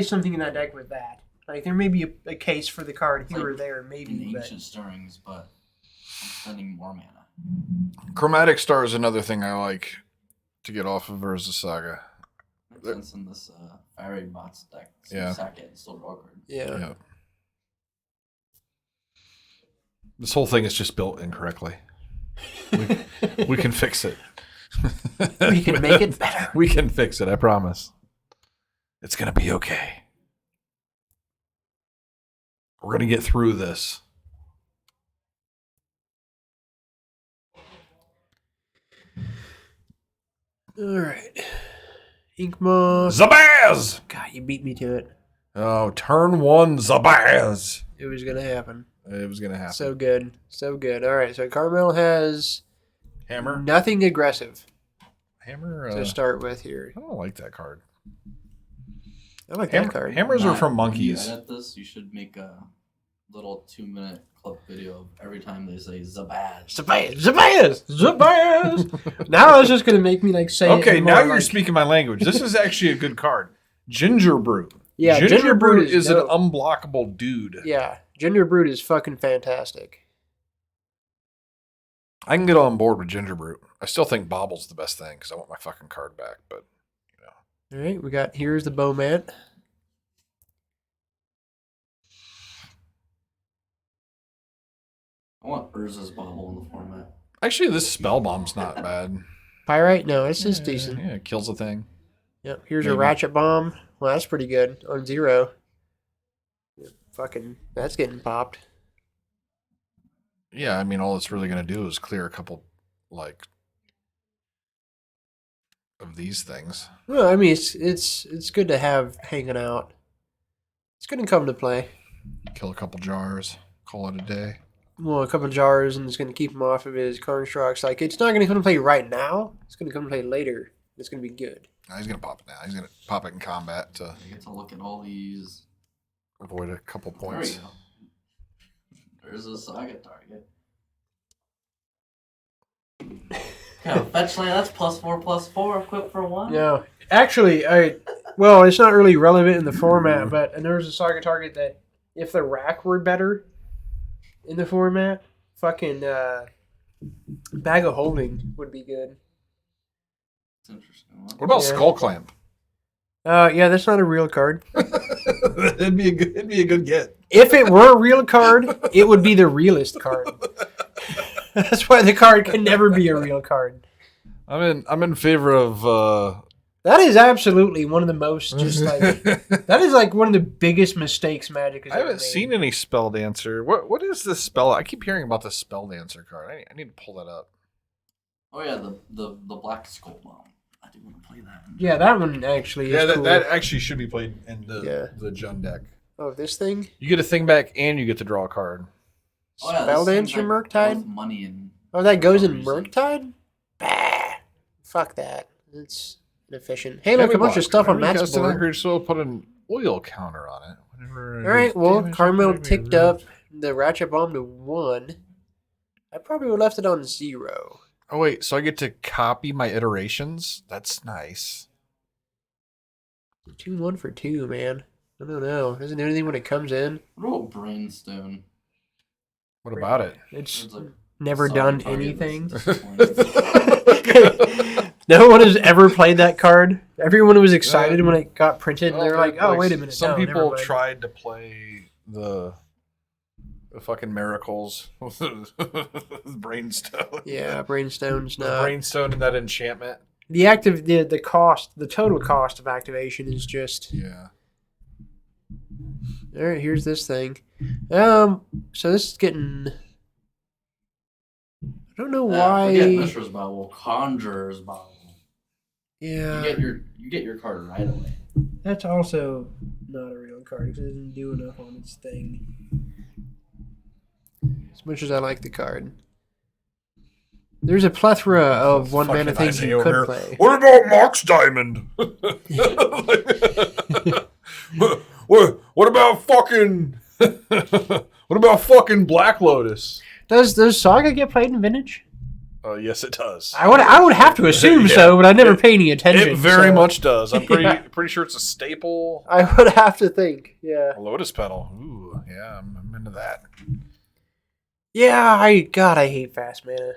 something in that deck with that. Like, there may be a case for the card here or there, In maybe, but Ancient Stirrings, but I'm spending more mana. Chromatic Star is another thing I like to get off of Urza Saga. Makes sense in this Fiery Bots deck. So Yeah. you sack it and still draw a card. yeah. Yeah. This whole thing is just built incorrectly. We can fix it. We can make it better. We can fix it, I promise. It's going to be okay. We're going to get through this. All right. Inkmoth. Zabaz! God, you beat me to it. Oh, turn 1, Zabaz! It was going to happen. It was gonna happen. So good. So good. All right, so Carmel has Hammer. nothing aggressive Hammer. to start with here. I don't like that card. I like that card. Hammers are Matt, from when monkeys. you edit this, you should make a little 2-minute clip video of every time they say Zabaz. Zabaz! Now it's just going to make me like say Okay, it now more, you're like- speaking my language. This is actually a good card. Ginger Brew. Yeah, Ginger Brew Brute is an dope. unblockable dude. Yeah, Ginger Brute is fucking fantastic. I can get on board with Ginger Brew. I still think Bobble's the best thing because I want my fucking card back. But All right, we got here's the Bowman. I want Urza's Bobble in the format. actually, this Spell Bomb's not bad. Pyrite? No, it's just decent. Yeah, it kills a thing. Yep, here's a Maybe. Ratchet Bomb. Well, that's pretty good on 0. Yep, fucking, that's getting popped. Yeah, I mean, all it's really going to do is clear a couple, like, of these things. Well, I mean, it's good to have hanging out. It's going to come to play. Kill a couple jars. Call it a day. Well, a couple constructs, and it's going to keep him off of his constructs. Like, it's not going to come to play right now. It's going to come to play later. It's going to be good. No, he's going to pop it now. He's going to pop it in combat to You get to look at all these. avoid a couple There we points. go. There's a Saga target. Kind of fetch land. That's +4/+4. Equipped for 1. No, actually, well, it's not really relevant in the format, but and there was a Saga target that if the rack were better in the format, fucking Bag of Holding would be good. It's an interesting one. What about Yeah. Skull Clamp? Yeah, that's not a real card. it'd be a good get. If it were a real card, it would be the realest card. That's why the card can never be a real card. I'm in favor of That is absolutely one of the most just like that is like one of the biggest mistakes Magic has I ever haven't made. seen any Spell Dancer. What is this spell? I keep hearing about this Spell Dancer card. I need to pull that up. Oh yeah, the Black Skull Bomb. I do want to play that. Yeah, that one actually is cool. that actually should be played in Yeah. the Jund deck. Oh, this thing? You get a thing back and you get to draw a card. Oh, yeah, Spell this seems Dancer like Murktide? both money and Oh, that goes in reason. Murktide? Bah. Fuck that. It's inefficient. Hey, look, a bunch of stuff on Matt's board. So put an oil counter on it. All right, well, Carmel ticked up the Ratchet Bomb to 1. I probably would have left it on 0. Oh wait, so I get to copy my iterations? That's nice. 2-1 for 2, man. I don't know. Doesn't do anything when it comes in. what about Brainstone? What about it? It's It's like never solid done target anything. that's disappointing. No one has ever played that card. Everyone was excited when it got printed, and they're like, "Oh, wait a minute." Some no, never people mind." tried to play the fucking miracles with Brainstone. Yeah, Brainstone's The not. Brainstone and that enchantment. The cost, the total cost of activation is just. Yeah. All right, here's this thing. So this is getting. I don't know why. Forget Mishra's Bobble, Conjurer's Bobble. Yeah, You get your card right away. that's also not a real card because it doesn't do enough on its thing. As much as I like the card. There's a plethora of one mana Fucking things you Isaiah could over play. here. What about Mox Diamond? what about fucking what about fucking Black Lotus? Does Saga get played in Vintage? Yes, it does. I would have to assume Yeah. so, but I never pay any attention. It very so much does. I'm Yeah. pretty sure it's a staple. I would have to think. Yeah. A Lotus Petal. Ooh, yeah, I'm into that. Yeah, I hate fast mana.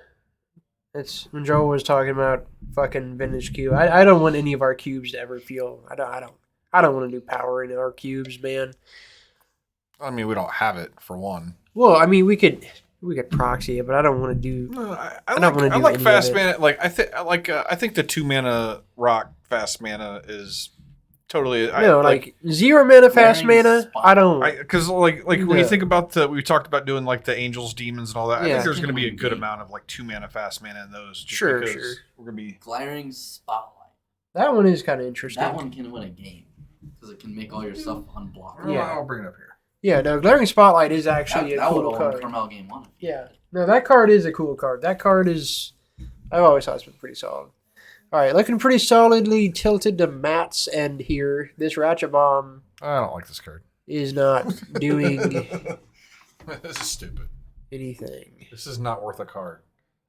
It's when Joel was talking about fucking vintage cube. I don't want any of our cubes to ever feel. I don't want to do power in our cubes, man. I mean, we don't have it for one. Well, I mean, we could proxy it, but I don't want to do. No, I don't wanna do like any fast of it. mana. Like I think the 2 mana rock fast mana is totally. No, like 0 mana fast Wearing mana. spot. I don't. Because like when you No. think about we talked about doing like the angels, demons, and all that. I Yeah. think there's going to be a good amount of like 2 mana fast mana in those. Just Sure, because sure. We're gonna be. Glaring Spotlight. That one is kind of interesting. That one can win a game because it can make all your stuff unblockable. Yeah. I'll bring it up here. Yeah, no, Glaring Spotlight is actually that a would cool own card. Carmel game 1. Yeah. No, that card is a cool card. That card is... I've always thought it's been pretty solid. All right, looking pretty solidly tilted to Matt's end here. This Ratchet Bomb I don't like this card. is not doing This is stupid. anything. This is not worth a card.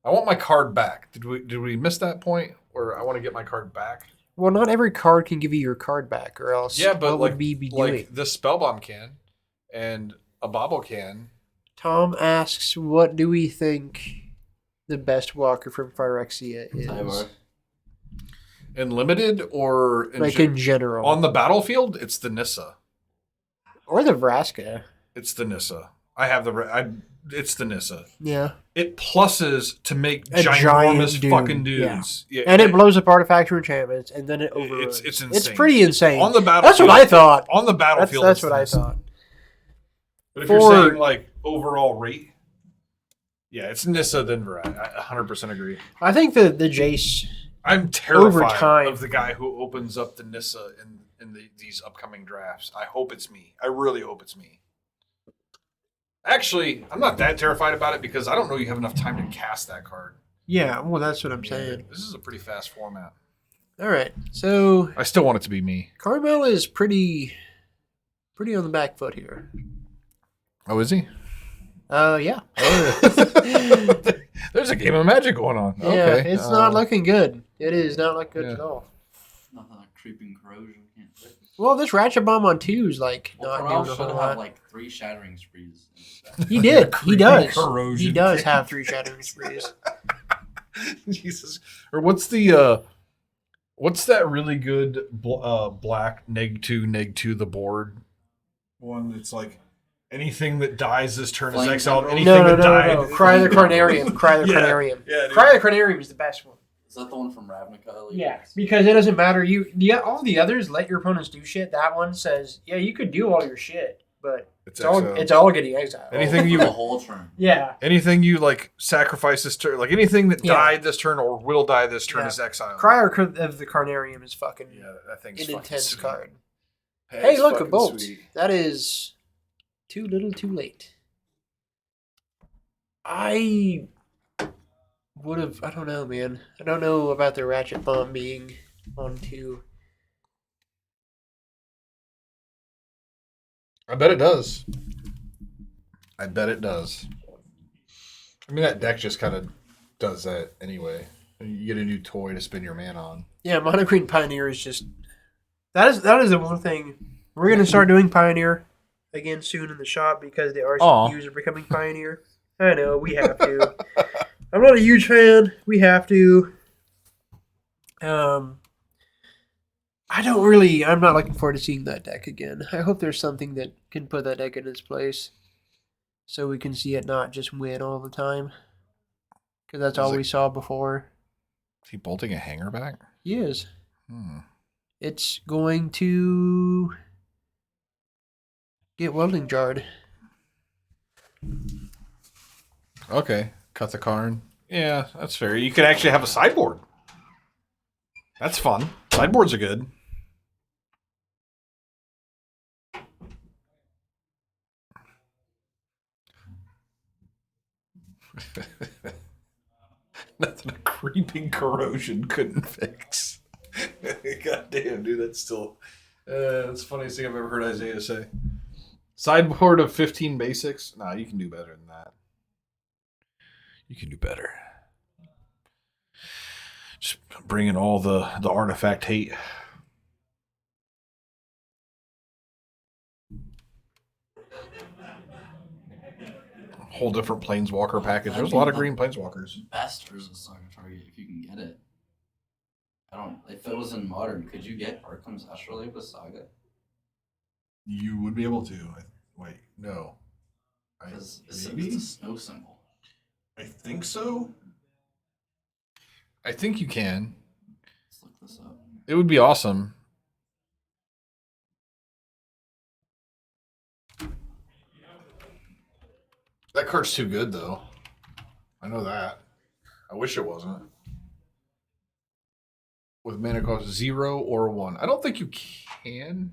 I want my card back. Did we miss that point? Or I want to get my card back? Well, not every card can give you your card back, or else Yeah, but what like, would we be doing? like this Spellbomb can, and a Bobble can. Tom asks, what do we think the best walker from Phyrexia is? Tyvar. In limited or In general. on the battlefield, it's the Nissa. Or the Vraska. It's the Nissa. It's the Nissa. Yeah. It pluses to make A giant ginormous dude, fucking dudes. Yeah. And it blows up artifact or enchantments, and then it overruns. It's insane. It's pretty insane. On the That's battlefield. what I thought. On the battlefield. That's it's what I Nissa. thought. But if For- you're saying like overall rate, yeah, it's Nissa then Varat. I 100% agree. I think the Jace... I'm terrified Over time. of the guy who opens up the Nissa in these upcoming drafts. I hope it's me. I really hope it's me. Actually, I'm not that terrified about it because I don't know you have enough time to cast that card. Yeah, well, that's what I'm saying. This is a pretty fast format. All right, so I still want it to be me. Carmel is pretty on the back foot here. Oh, is he? Yeah. There's a game of Magic going on. Yeah, Okay. it's not looking good. It is not looking good Yeah. at all. Nothing like creeping corrosion can't fix. Well, this Ratchet Bomb on 2 is like Well, not Carmel doing a should whole have lot. like 3 shattering sprees. in his deck. He did. He does. corrosion. He does have 3 Shattering Sprees. Jesus. Or what's that really good black neg2 the board? One that's like anything that dies this turn is Flame exiled. Temple. Anything No. that died. Cry the Carnarium. Cry the Yeah. Carnarium. Yeah, dude. Cry the Carnarium is the best one. Is that the one from Ravnica? Yeah, because it doesn't matter. All the others let your opponents do shit. That one says, yeah, you could do all your shit, but it's all getting exiled. Anything you the whole turn. Yeah. anything you like sacrifice this turn, like anything that Yeah. died this turn or will die this turn Yeah. is exiled. Crier of the Carnarium is fucking Yeah, that thing's an fucking intense sweet. card. Hey, Hey, it's look, a fucking bolt. sweet. That is too little too late. I don't know, man. I don't know about the Ratchet Bomb being on 2. I bet it does. I bet it does. I mean, that deck just kind of does that anyway. You get a new toy to spin your mana on. Yeah, Mono Green Pioneer is just that is the one thing we're gonna start doing Pioneer again soon in the shop because the RCQs are becoming Pioneer. I know we have to. I'm not a huge fan. We have to. I'm not looking forward to seeing that deck again. I hope there's something that can put that deck in its place, so we can see it not just win all the time. Because that's all we saw before. Is he bolting a hanger back? He is. It's going to get welding jarred. Okay. Cut the Karn. Yeah, that's fair. You could actually have a sideboard. That's fun. Sideboards are good. Nothing a creeping corrosion couldn't fix. God damn, dude, that's still... that's the funniest thing I've ever heard Isaiah say. Sideboard of 15 basics? Nah, you can do better than that. You can do better. Just bring in all the artifact hate. Whole different planeswalker package. There's a lot of green planeswalkers. Best versus Saga Target if you can get it. If it was in Modern, could you get Arkham's Astrolabe with Saga? You would be able to. Wait, no. Because it's maybe? a snow symbol. I think so. I think you can. Let's look this up. It would be awesome. That card's too good, though. I know that. I wish it wasn't. With mana cost 0 or 1. I don't think you can.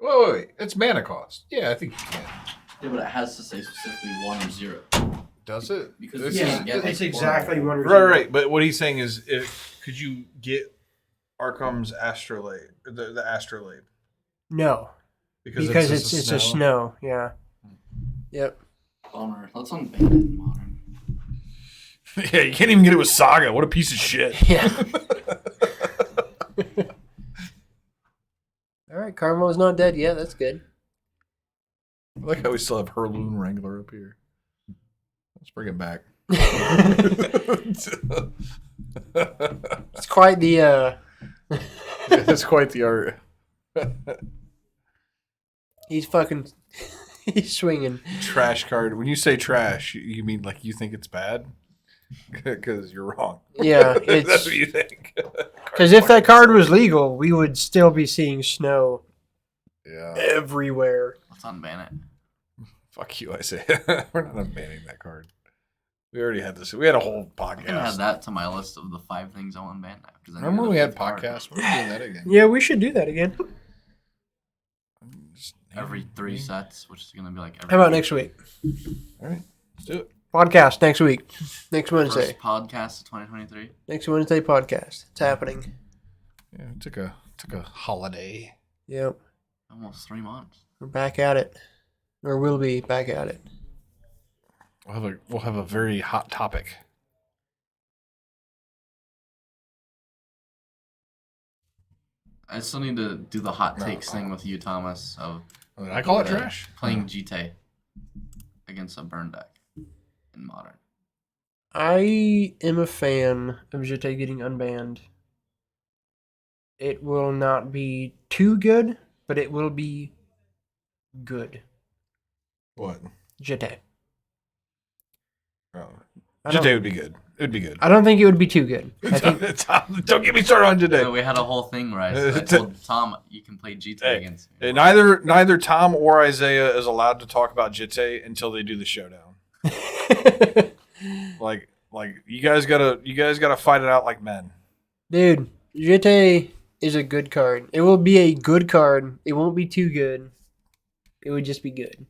Wait. It's mana cost. Yeah, I think you can. Yeah, but it has to say specifically 1 or 0. Does it? Because This you is- can't get, like, it's exactly one. Right. But what he's saying is, could you get Arkham's Astrolabe, the Astrolabe? No, because just it's a snow. Yeah. Yep. Bummer. Let's unban it in Modern. Yeah, you can't even get it with Saga. What a piece of shit. Yeah. All right, Carmel's not dead yet. That's good. I like how we still have Herloon Wrangler up here. Let's bring it back. It's quite the. It's quite the art. He's fucking. He's swinging. Trash card. When you say trash, you mean like you think it's bad? Because you're wrong. Yeah, That's it's what you think. because if that card was legal, we would still be seeing snow Yeah. everywhere. Let's unban it. Fuck you, I say. We're not unbanning that card. We already had this. We had a whole I can add podcast. that to my list of the 5 things I want to ban now. Remember when we had podcasts? We're doing that again. Yeah, we should do that again. Just Every 3 sets, which is going to be like every How about next week? All right, let's do it. Podcast next week. Next Wednesday. First podcast of 2023. Next Wednesday podcast. It's happening. Yeah, it took a holiday. Yep. Almost 3 months. We're back at it. Or we'll be back at it. We'll have a very hot topic. I still need to do the hot No. takes thing with you, Thomas, of Did I call it trash? playing GT against a burn deck in Modern. I am a fan of Jete getting unbanned. It will not be too good, but it will be good. What? Jete. Oh. I don't- Today would be good. It would be good. I don't think it would be too good. I think Don't get me started on today. We had a whole thing where I told Tom you can play GT Hey, against me. Neither Tom or Isaiah is allowed to talk about Jitte until they do the showdown. Like you guys gotta fight it out like men. Dude, Jete is a good card. It will be a good card. It won't be too good. It would just be good.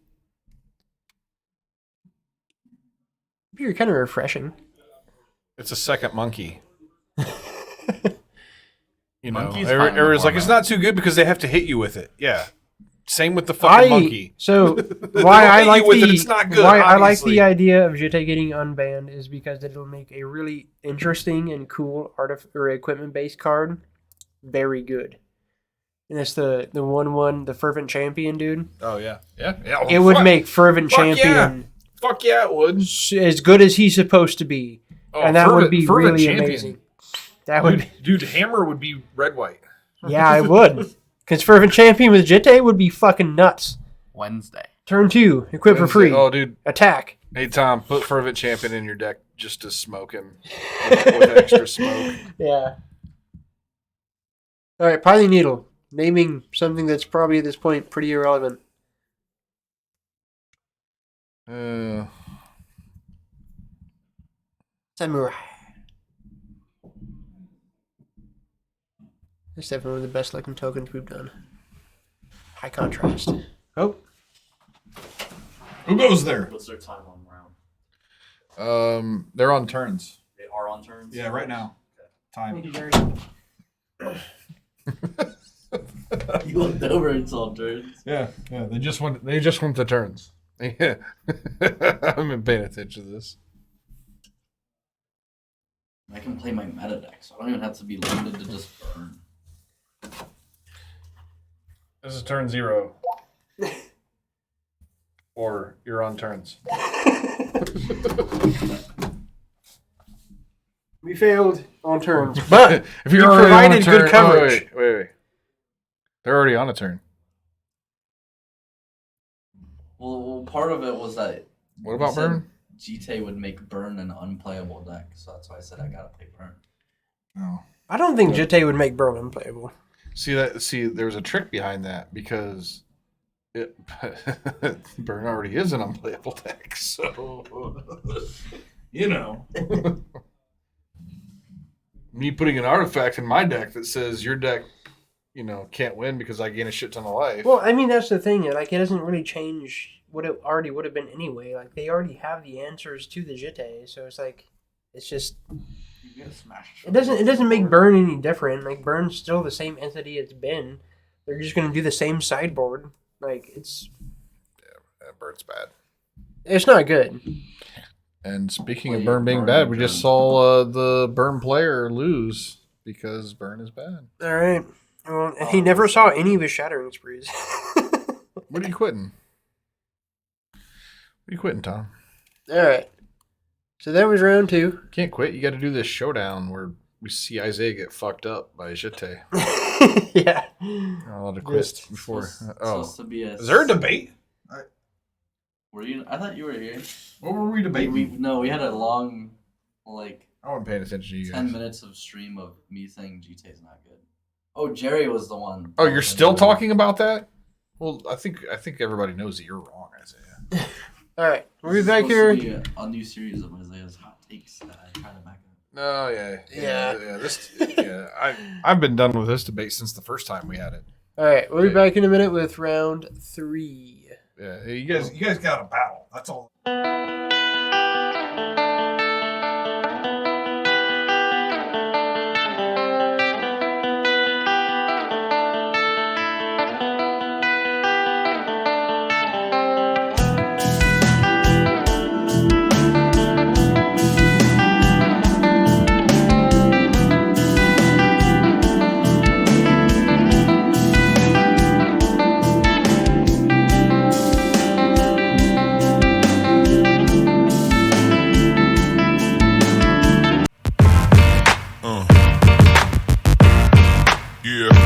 You're kind of refreshing. It's a second monkey. You know, Monkey's fine in the everyone's like, it's format. not too good because they have to hit you with it. Yeah. Same with the fucking monkey. So They why don't I hit like you with the it, it's not good, why I like obviously. the idea of Jete getting unbanned is because it'll make a really interesting and cool or equipment based card very good. And it's the 1/1, the Fervent Champion, dude. Oh yeah. Yeah. Oh, it would make Fervent Fuck yeah. Champion Fuck yeah, it would. as good as he's supposed to be. Oh, And that would be Fervent really Champion. amazing. That would Dude, Hammer would be red white. Yeah, I would. Because Fervent Champion with Jete would be fucking nuts. Wednesday. Turn 2, equip for free. Oh, dude. Attack. Hey, Tom, put Fervent Champion in your deck just to smoke him with extra smoke. Yeah. All right, Piling Needle. Naming something that's probably at this point pretty irrelevant. Samurai. That's definitely one of the best looking tokens we've done. High contrast. Oh, Who goes there? What's their time on round? They're on turns. They are on turns? Yeah, right now. Time. You looked over and saw turns. Yeah. They just went to turns. Yeah. I've been paying attention to this. I can play my meta deck, so I don't even have to be limited to just burn. This is turn 0. Or you're on turns. we failed on turns, but If you you're already on a provided good turn- coverage. Wait. They're already on a turn. Well, part of it was that What about you said burn? GT would make burn an unplayable deck, so that's why I said I gotta play burn. No. I don't think Jete would make Burn unplayable. See, there was a trick behind that because burn already is an unplayable deck. So you know, me putting an artifact in my deck that says your deck can't win because I gain a shit ton of life. Well, I mean, that's the thing. Like, it doesn't really change what it already would have been anyway. Like, they already have the answers to the Jitte, so it's like, it's just. You get smashed. It doesn't make Burn any different. Like, Burn's still the same entity it's been. They're just gonna do the same sideboard. Like, it's. Yeah, Burn's bad. It's not good. And speaking Well, of yeah, Burn being Burn bad, and we just Burn. saw the Burn player lose because Burn is bad. All right. Well, he never saw any of his shattering sprees. What are you quitting? What are you quitting, Tom? All right. So that was round 2. Can't quit. You got to do this showdown where we see Isaiah get fucked up by Jitte. Yeah. You're not allowed to quit Just before. Supposed to be a. Is there a debate? Were you? I thought you were here. What were we debating? We had a long, like, I wasn't paying attention to you 10 guys. minutes of stream of me saying GTA's not good. Oh, Jerry was the one. Oh, you're still talking about that? Well, I think everybody knows that you're wrong, Isaiah. All right. We'll be This is back supposed here. to be a new series of Isaiah's hot takes that I try to back up. No, Yeah. I've been done with this debate since the first time we had it. All right. We'll be back in a minute with round 3. Yeah, You guys got a battle. That's all. Yeah.